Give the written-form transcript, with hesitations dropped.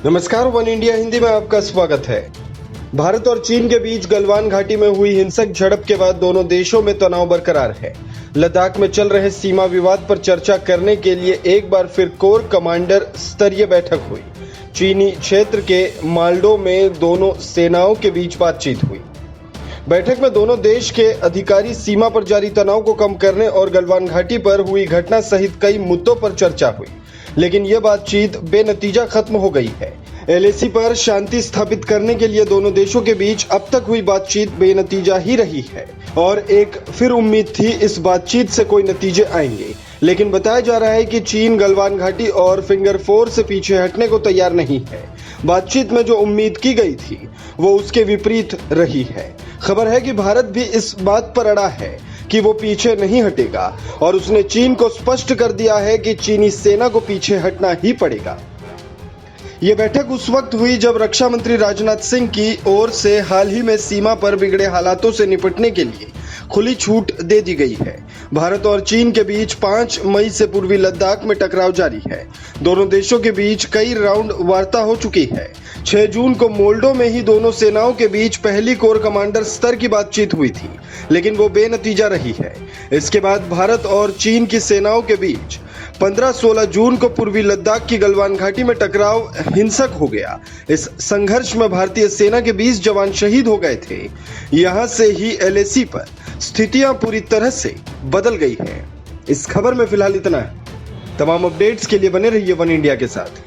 नमस्कार, one India Hindi में आपका स्वागत है। भारत और चीन के बीच गलवान घाटी में हुई हिंसक झड़प के बाद दोनों देशों में तनाव बरकरार है। लद्दाख में चल रहे सीमा विवाद पर चर्चा करने के लिए एक बार फिर कोर कमांडर स्तरीय बैठक हुई। चीनी क्षेत्र के मालडो में दोनों सेनाओं के बीच बातचीत हुई। बैठक में दोनों देश के अधिकारी सीमा पर जारी तनाव को कम करने और गलवान घाटी पर हुई घटना सहित कई मुद्दों पर चर्चा हुई, लेकिन यह बातचीत बेनतीजा खत्म हो गई है। एलएसी पर शांति स्थापित करने के लिए दोनों देशों के बीच अब तक हुई बातचीत बेनतीजा ही रही है और एक फिर उम्मीद थी इस बातचीत से कोई नतीजे आएंगे, लेकिन बताया जा रहा है कि चीन गलवान घाटी और फिंगर 4 से पीछे हटने को तैयार नहीं है। बातचीत में जो उम्मीद की गई थी वो उसके विपरीत रही है। खबर है कि भारत भी इस बात पर अड़ा है कि वो पीछे नहीं हटेगा और उसने चीन को स्पष्ट कर दिया है कि चीनी सेना को पीछे हटना ही पड़ेगा। ये बैठक उस वक्त हुई जब रक्षा मंत्री राजनाथ सिंह की ओर से हाल ही में सीमा पर बिगड़े हालातों से निपटने के लिए खुली छूट दे दी गई है। भारत और चीन के बीच 5 मई से पूर्वी लद्दाख में टकराव जारी है। दोनों देशों के बीच कई राउंड वार्ता हो चुकी है। 6 जून को मोल्डो में ही दोनों सेनाओं के बीच पहली कोर कमांडर स्तर की बातचीत हुई थी, लेकिन वो बेनतीजा रही है। इसके बाद भारत और चीन की सेनाओं के बीच 15-16 जून को पूर्वी लद्दाख की गलवान घाटी में टकराव हिंसक हो गया। इस संघर्ष में भारतीय सेना के 20 जवान शहीद हो गए थे। यहां से ही एलएसी पर स्थितियां पूरी तरह से बदल गई हैं। इस खबर में फिलहाल इतना है। तमाम अपडेट्स के लिए बने रहिए वन इंडिया के साथ।